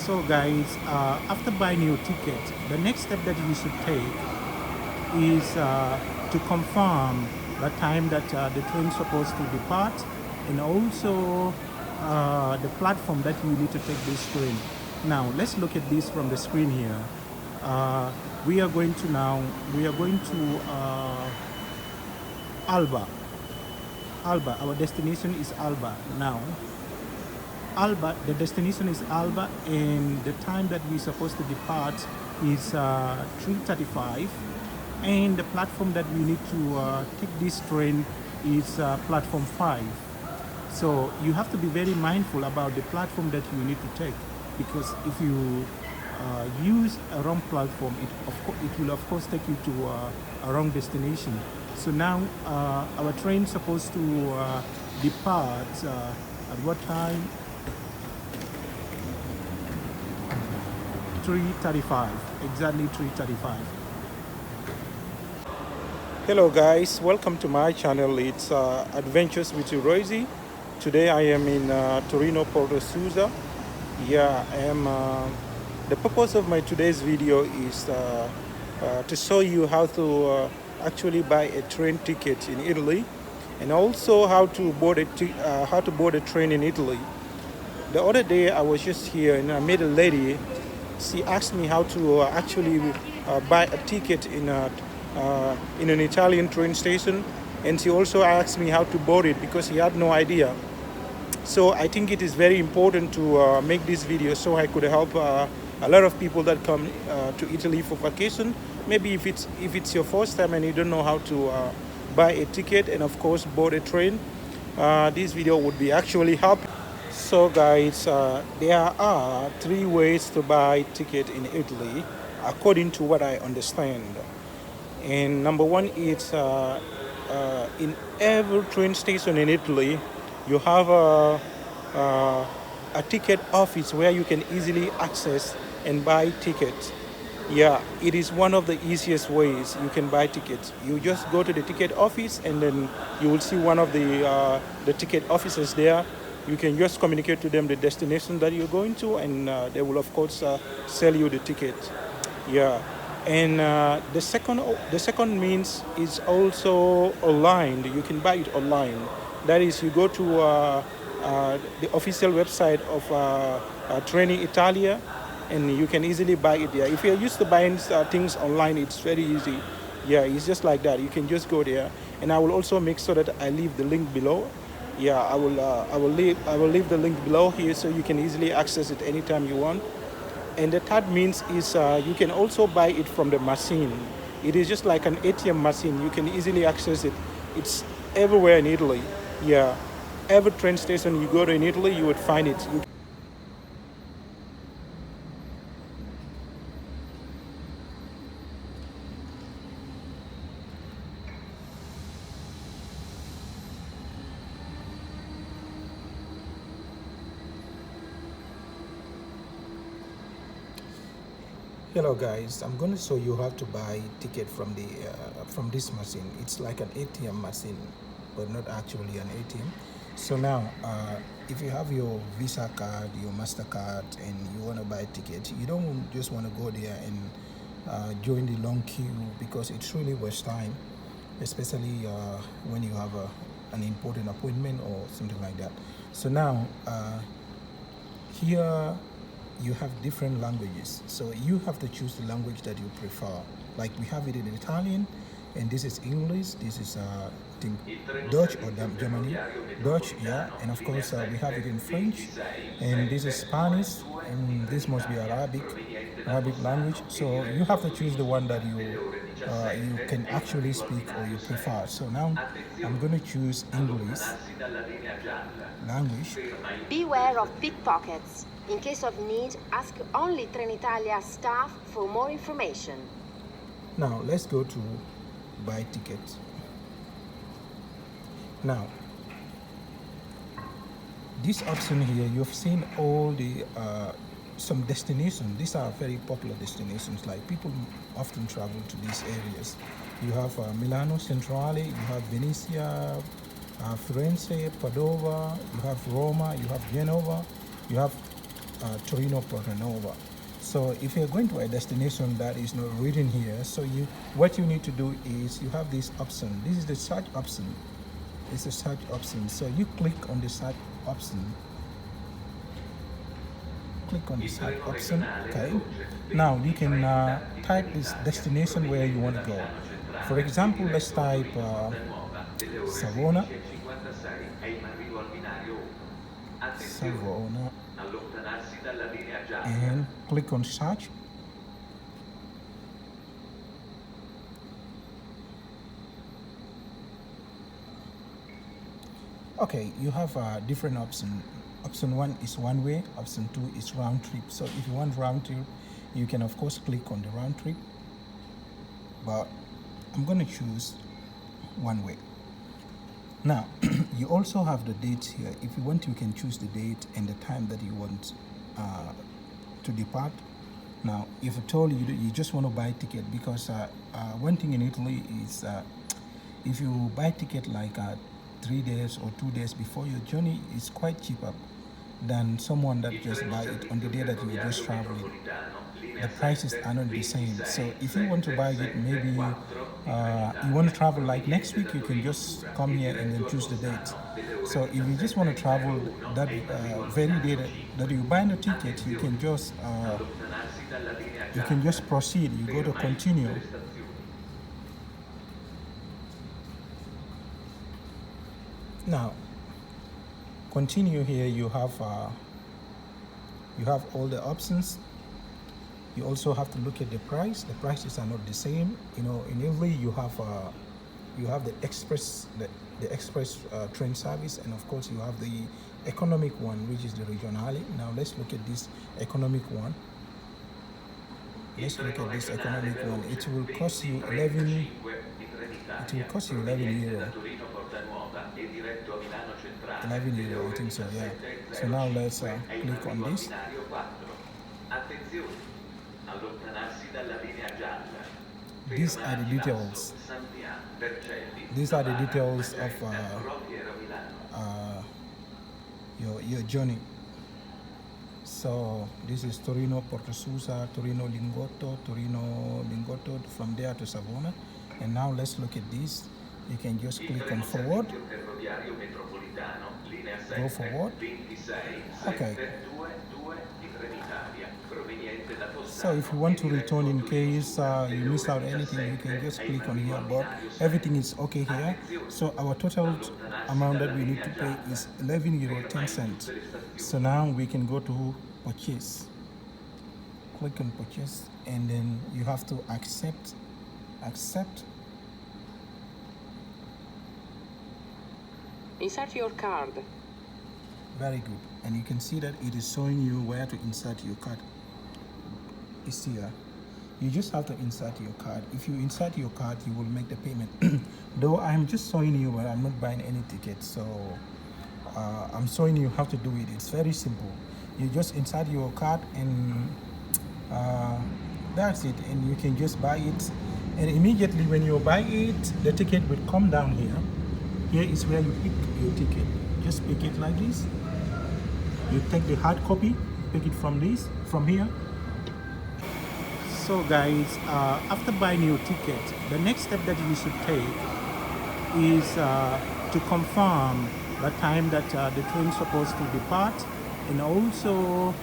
So guys, after buying your ticket, the next step that you should take is to confirm the time that the train is supposed to depart, and also the platform that you need to take this train. Now let's look at this from the screen here. We are going to Alba. Our destination is Alba now. Alba, the destination is Alba, and the time that we're supposed to depart is 3:35, and the platform that we need to take this train is platform 5. So you have to be very mindful about the platform that you need to take, because if you use a wrong platform, it will of course take you to a wrong destination. So now our train is supposed to depart at what time? 3:35, exactly 3:35. Hello guys, welcome to my channel. It's Adventures with Rosie. Today I am in Torino, Porto Sousa. Yeah, I am. The purpose of my today's video is to show you how to actually buy a train ticket in Italy, and also how to board a train in Italy. The other day I was just here and I met a lady. She asked me how to actually buy a ticket in an Italian train station, and she also asked me how to board it because she had no idea. So I think it is very important to make this video so I could help a lot of people that come to Italy for vacation. Maybe if it's your first time and you don't know how to buy a ticket and of course board a train, this video would be actually help. So guys, there are 3 ways to buy ticket in Italy according to what I understand. And number 1 is in every train station in Italy you have a ticket office where you can easily access and buy tickets. Yeah, it is one of the easiest ways you can buy tickets. You just go to the ticket office and then you will see one of the ticket officers there. You can just communicate to them the destination that you're going to, and they will of course sell you the ticket. Yeah, and the second means is also online. You can buy it online. That is, you go to the official website of Treni Italia, and you can easily buy it there. If you're used to buying things online, it's very easy. Yeah, it's just like that. You can just go there, and I will also make sure that I leave the link below. Yeah, I will leave the link below here so you can easily access it anytime you want. And the third means is you can also buy it from the machine. It is just like an ATM machine. You can easily access it. It's everywhere in Italy. Yeah, every train station you go to in Italy, you would find it. Hello guys, I'm going to show you how to buy ticket from this machine. It's like an ATM machine, but not actually an ATM. So now, if you have your Visa card, your MasterCard, and you want to buy a ticket, you don't just want to go there and join the long queue, because it's really waste time, especially when you have an important appointment or something like that. So now, here you have different languages, so you have to choose the language that you prefer. Like we have it in Italian, and this is English, this is I think Dutch or Germany, Dutch, yeah, and of course we have it in French, and this is Spanish, and this must be Arabic language. So you have to choose the one that you can actually speak or you prefer. So now I'm going to choose English language. Beware of pickpockets. In case of need, ask only Trenitalia staff for more information. Now let's go to buy ticket. Now this option here, you've seen all the some destinations. These are very popular destinations, like people often travel to these areas. You have Milano Centrale, you have Venezia, Firenze, Padova, you have Roma, you have Genova, you have Torino Porto Nova. So if you're going to a destination that is not written here, so what you need to do is you have this option. This is the search option. It's a search option. So you click on the search option. Click on the search option. Okay. Now you can type this destination where you want to go. For example, let's type Savona. Savona. And click on search. Okay, you have a different option. Option 1 is one way, option 2 is round trip. So if you want round trip, you can of course click on the round trip, but I'm going to choose one way. Now you also have the dates here. If you want, you can choose the date and the time that you want to depart. Now if at all you just want to buy a ticket, because one thing in Italy is if you buy a ticket like 3 days or 2 days before your journey, is quite cheaper than someone that just buy it on the day that you're just traveling. The prices are not the same. So if you want to buy it, maybe you want to travel like next week, you can just come here and then choose the date. So if you just want to travel that very day that you buy the ticket, you can just proceed. You go to continue. Now continue here, you have all the options. You also have to look at the price. The prices are not the same. You know, in Italy you have the express train service, and of course you have the economic one, which is the regionale. Now let's look at this economic one. Let's look at this economic one. It will cost you 11 euro. 11 euro, I think so, yeah. So now let's click on this. These are the details. These are the details of your journey. So this is Torino Porto Susa, Torino Lingotto, from there to Savona. And now let's look at this. You can just click on forward. Go forward. Okay. So if you want to return in case you miss out anything, you can just click on here, but everything is okay here. So our total amount that we need to pay is 11 euro 10 cents. So now we can go to purchase. Click on purchase, and then you have to accept. Insert your card. Very good. And you can see that it is showing you where to insert your card. It's here. You just have to insert your card. If you insert your card, you will make the payment. Though I'm just showing you, but I'm not buying any tickets, so I'm showing you how to do it. It's very simple. You just insert your card, and that's it. And you can just buy it. And immediately when you buy it, the ticket will come down here. Here is where you pick your ticket. Just pick it like this. You take the hard copy, pick it from here. So guys, after buying your ticket, the next step that you should take is to confirm the time that the train is supposed to depart, and also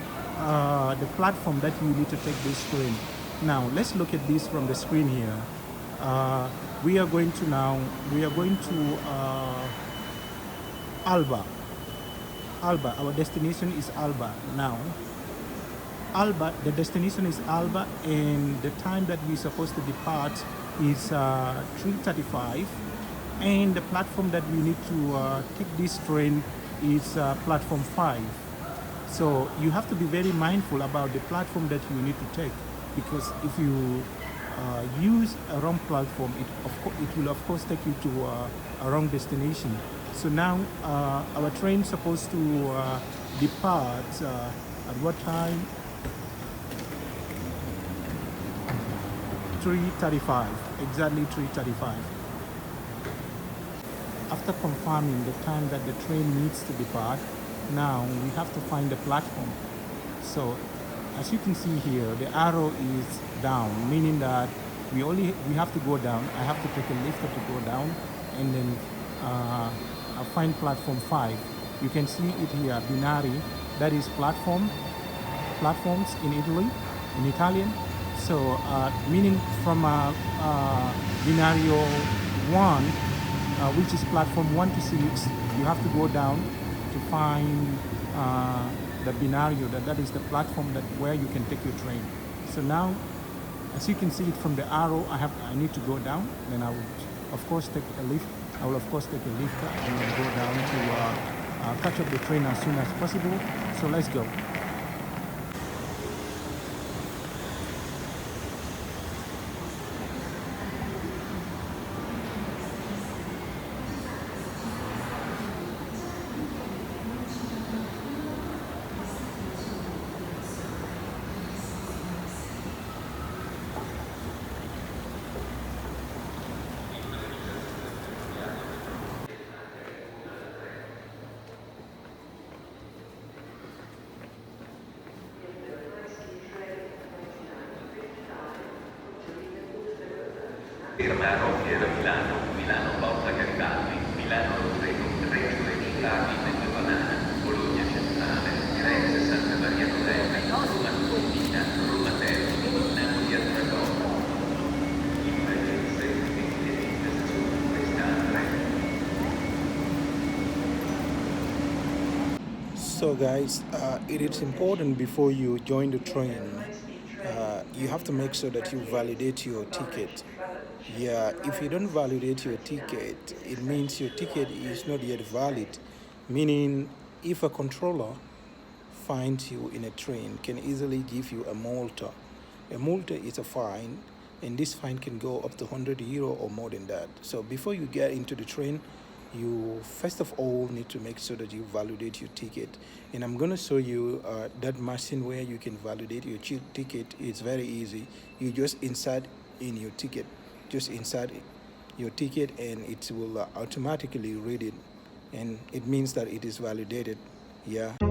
the platform that you need to take this train. Now let's look at this from the screen here. We are going to Alba. Our destination is Alba. Now Alba, the destination is Alba, and the time that we're supposed to depart is 3:35, and the platform that we need to take this train is platform 5. So you have to be very mindful about the platform that you need to take, because if you use a wrong platform, it will of course take you to a wrong destination. So now our train is supposed to depart at what time? 3:35, exactly 3:35. After confirming the time that the train needs to depart, now we have to find the platform. So as you can see here, the arrow is down, meaning that we have to go down. I have to take a lifter to go down, and then I find platform 5. You can see it here, binari. That is platforms in Italy, in Italian. So meaning from binario 1, which is platform 1 to 6, you have to go down to find the binario, that is the platform where you can take your train. So now, as you can see it from the arrow, I need to go down. Then I would, of course, take a lift. I will, of course, take a lifter and then go down to catch up the train as soon as possible. So let's go. Ferma Rocchiera Milano, Milano Porta Garibaldi, Milano Roseto, Reggio Emilia, Reggio Banana, Bologna Centrale, Firenze Santa Maria Novella, Roma Cortina, Roma Termini, Napoli Altragona. So guys, it is important before you join the train, you have to make sure that you validate your ticket. Yeah, if you don't validate your ticket, it means your ticket is not yet valid. Meaning, if a controller finds you in a train, can easily give you a multa. A multa is a fine, and this fine can go up to 100 euro or more than that. So before you get into the train, you first of all need to make sure that you validate your ticket. And I'm going to show you that machine where you can validate your ticket. It's very easy. You just insert in your ticket, just insert your ticket, and it will automatically read it, and it means that it is validated. Yeah.